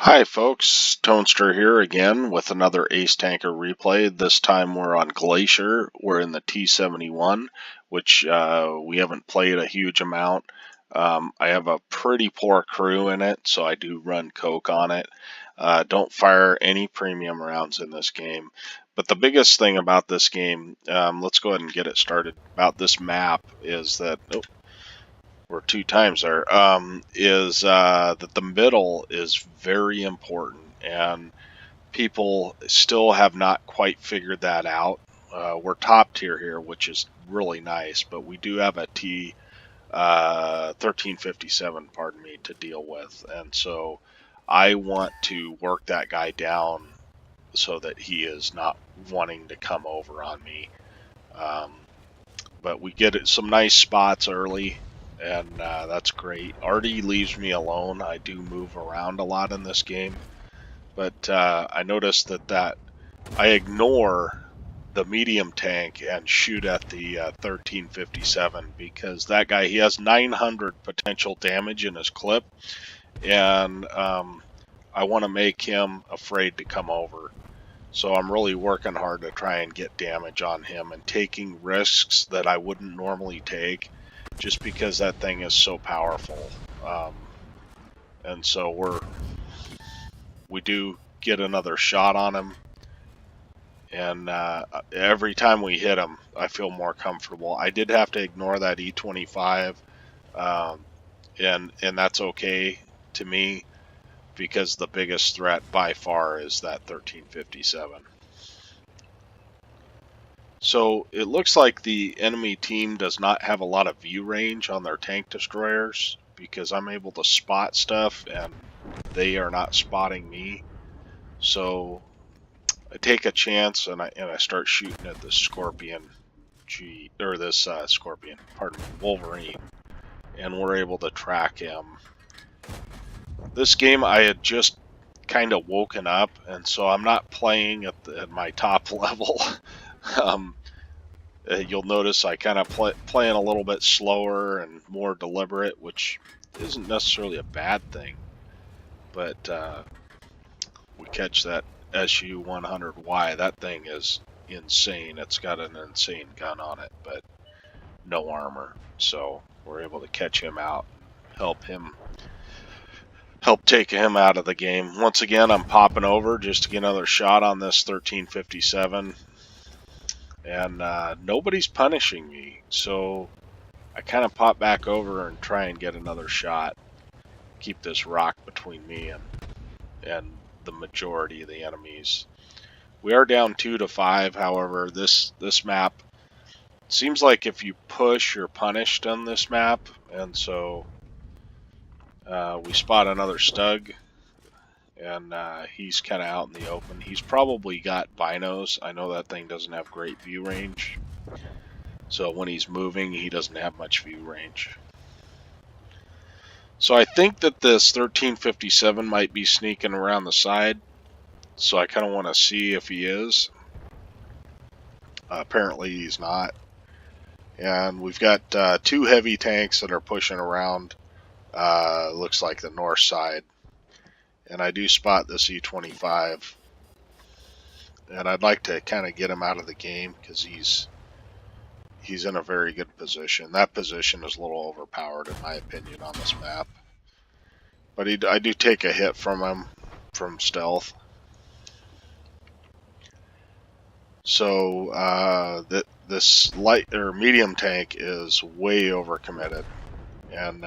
Hi folks, Tonester here again with another Ace Tanker replay. This time we're on Glacier. We're in the T71, which we haven't played a huge amount. I have a pretty poor crew in it, so I do run Coke on it. Don't fire any premium rounds in this game. But the biggest thing about this game, let's go ahead and get it started, about this map is that... or two times there, is that the middle is very important, and people still have not quite figured that out. We're top tier here, which is really nice, but we do have a T 1357, pardon me, to deal with, and so I want to work that guy down so that he is not wanting to come over on me. But we get some nice spots early, and that's great. Artie leaves me alone. I do move around a lot in this game, but I noticed that I ignore the medium tank and shoot at the 1357 because that guy, he has 900 potential damage in his clip, and I want to make him afraid to come over. So I'm really working hard to try and get damage on him and taking risks that I wouldn't normally take just because that thing is so powerful. And so we do get another shot on him, and every time we hit him I feel more comfortable. I did have to ignore that E25, and that's okay to me, because the biggest threat by far is that 1357. So it looks like the enemy team does not have a lot of view range on their tank destroyers, because I'm able to spot stuff and they are not spotting me. So I take a chance and I start shooting at this Wolverine, and we're able to track him. This game I had just kind of woken up, and so I'm not playing at my top level. You'll notice I kind of playing a little bit slower and more deliberate, which isn't necessarily a bad thing. But we catch that SU-100Y. That thing is insane. It's got an insane gun on it, but no armor. So we're able to catch him out, help take him out of the game. Once again, I'm popping over just to get another shot on this 1357. And nobody's punishing me, so I kind of pop back over and try and get another shot, keep this rock between me and the majority of the enemies. We are down 2-5. However, this map seems like if you push, you're punished on this map, and so we spot another Stug, and he's kind of out in the open. He's probably got binos. I know that thing doesn't have great view range, so when he's moving, he doesn't have much view range. So I think that this 1357 might be sneaking around the side, so I kind of want to see if he is. Apparently he's not. And we've got two heavy tanks that are pushing around, looks like the north side. And I do spot this E25, and I'd like to kind of get him out of the game because he's in a very good position. That position is a little overpowered in my opinion on this map, but I do take a hit from him from stealth. So this light or medium tank is way overcommitted, and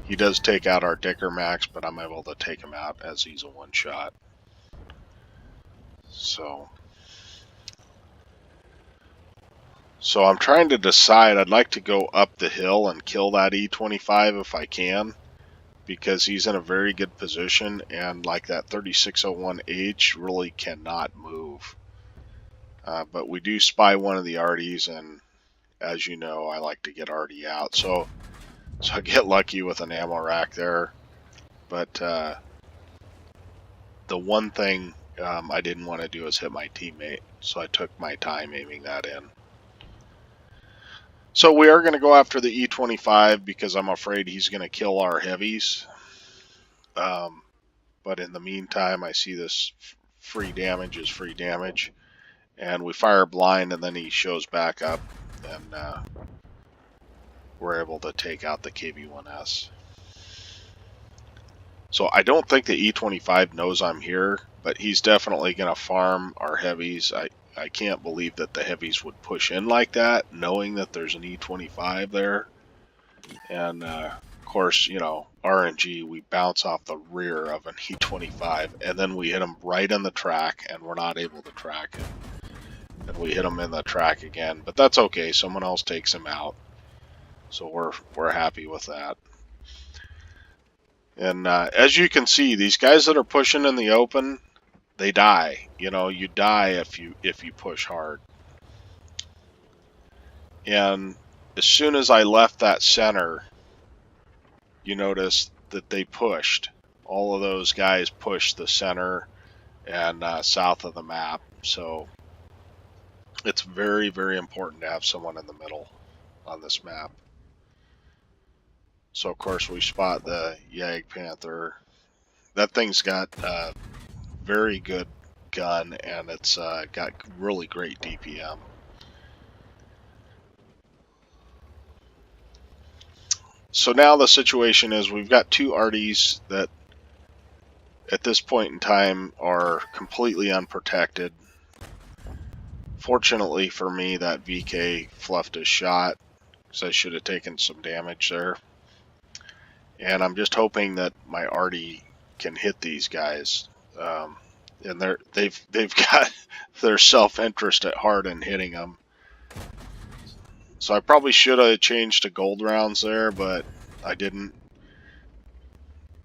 he does take out our Dicker Max, but I'm able to take him out as he's a one-shot. So I'm trying to decide. I'd like to go up the hill and kill that E25 if I can, because he's in a very good position, and like that 3601H really cannot move. But we do spy one of the Arties, and as you know, I like to get Artie out. So I get lucky with an ammo rack there. But the one thing I didn't want to do is hit my teammate, so I took my time aiming that in. So we are going to go after the E25 because I'm afraid he's going to kill our heavies. But in the meantime, I see this free damage is free damage. And we fire blind, and then he shows back up, and we're able to take out the KV-1S. So I don't think the E25 knows I'm here, but he's definitely going to farm our heavies. I can't believe that the heavies would push in like that, knowing that there's an E25 there. And of course, you know, RNG, we bounce off the rear of an E25, and then we hit him right in the track, and we're not able to track him. And we hit him in the track again, but that's okay. Someone else takes him out, so we're happy with that. And as you can see, these guys that are pushing in the open, they die. You know, you die if you push hard. And as soon as I left that center, you notice that they pushed. All of those guys pushed the center and south of the map. So it's very, very important to have someone in the middle on this map. So of course we spot the Jagdpanther. That thing's got a very good gun, and it's got really great DPM. So now the situation is we've got two arties that at this point in time are completely unprotected. Fortunately for me, that VK fluffed his shot, because I should have taken some damage there. And I'm just hoping that my arty can hit these guys. And they've got their self-interest at heart in hitting them. So I probably should have changed to gold rounds there, but I didn't.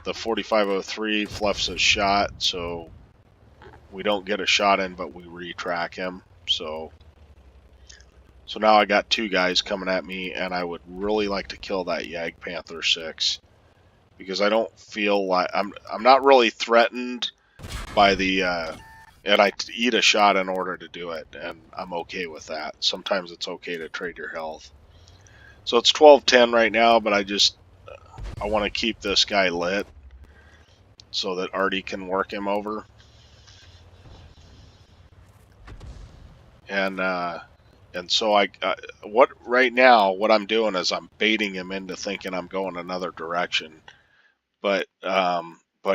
The 4503 fluffs a shot, so we don't get a shot in, but we retrack him. So now I got two guys coming at me, and I would really like to kill that Jagdpanther 6, because I don't feel like I'm not really threatened by the and I eat a shot in order to do it, and I'm okay with that. Sometimes it's okay to trade your health. So it's 12-10 right now, but I want to keep this guy lit so that Artie can work him over. And so what I'm doing is I'm baiting him into thinking I'm going another direction. But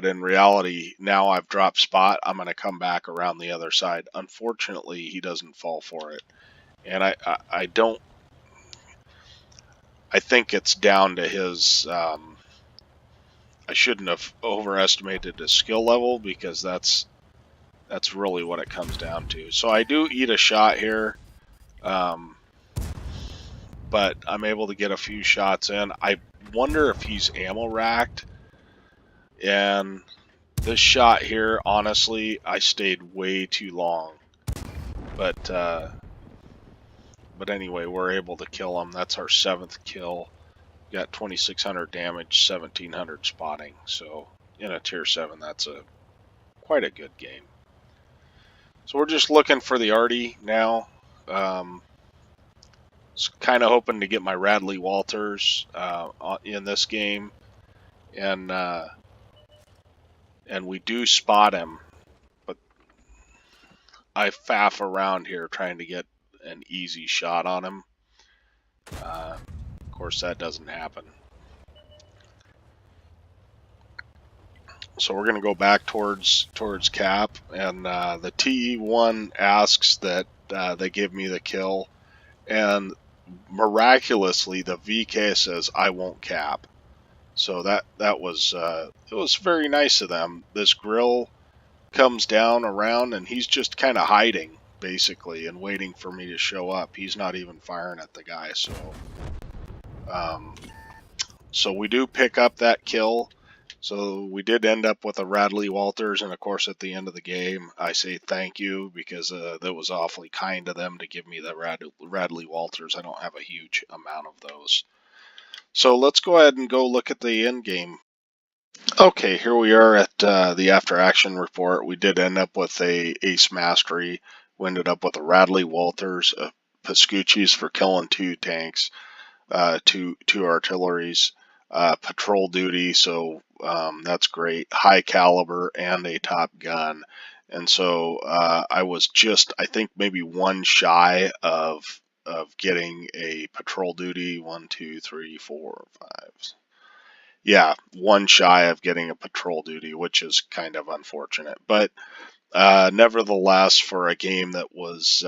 in reality, now I've dropped spot. I'm going to come back around the other side. Unfortunately, he doesn't fall for it, and I don't. I think it's down to his. I shouldn't have overestimated his skill level, because that's really what it comes down to. So I do eat a shot here, but I'm able to get a few shots in. I wonder if he's ammo racked. And this shot here, honestly, I stayed way too long. But anyway, we're able to kill him. That's our 7th kill. Got 2,600 damage, 1,700 spotting. So in a tier 7, that's quite a good game. So we're just looking for the arty now. Kind of hoping to get my Radley Walters in this game, and we do spot him, but I faff around here trying to get an easy shot on him. Of course, that doesn't happen. So we're going to go back towards cap, and the T71 asks that they give me the kill, and miraculously the VK says I won't cap. So that was it was very nice of them. This grill comes down around, and he's just kind of hiding basically and waiting for me to show up. He's not even firing at the guy. So we do pick up that kill. So we did end up with a Radley Walters, and of course at the end of the game I say thank you, because that was awfully kind of them to give me the Radley Walters. I don't have a huge amount of those. So let's go ahead and go look at the end game. Okay, here we are at the after action report. We did end up with a ace mastery. We ended up with a Radley Walters, Pascucci's for killing 2 tanks, two artilleries. patrol duty, so that's great. High caliber and a top gun. And so I was just, I think, maybe one shy of getting a patrol duty. 1, 2, 3, 4, 5. Yeah, one shy of getting a patrol duty, which is kind of unfortunate. But nevertheless, for a game that was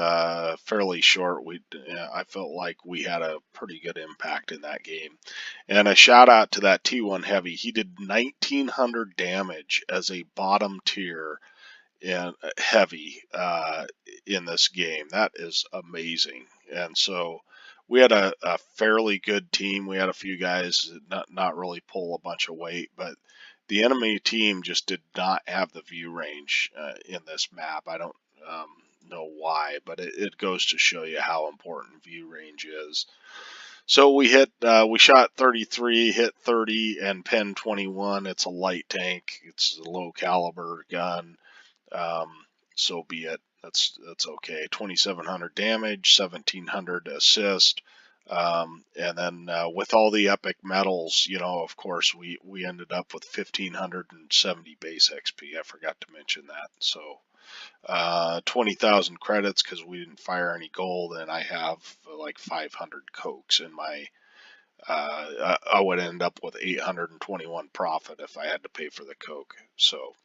fairly short, I felt like we had a pretty good impact in that game. And a shout out to that T1 Heavy. He did 1900 damage as a bottom tier in heavy in this game. That is amazing. And so we had a fairly good team. We had a few guys that not really pull a bunch of weight, but the enemy team just did not have the view range in this map. I don't know why, but it goes to show you how important view range is. So we shot 33, hit 30, and pen 21. It's a light tank. It's a low caliber gun. Um, so be it. That's okay. 2,700 damage, 1,700 assist. And then with all the epic medals, of course, we ended up with 1,570 base XP. I forgot to mention that. So 20,000 credits because we didn't fire any gold, and I have like 500 cokes in my. I would end up with 821 profit if I had to pay for the coke. So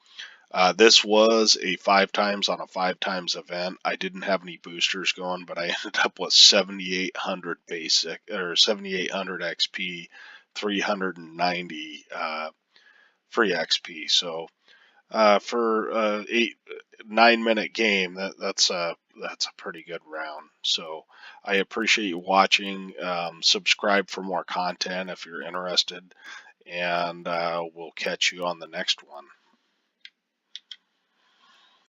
this was a 5 times on a 5 times event. I didn't have any boosters going, but I ended up with 7,800 basic or 7,800 XP, 390 free XP. So for 9 minute game, that's a pretty good round. So I appreciate you watching. Subscribe for more content if you're interested, and we'll catch you on the next one.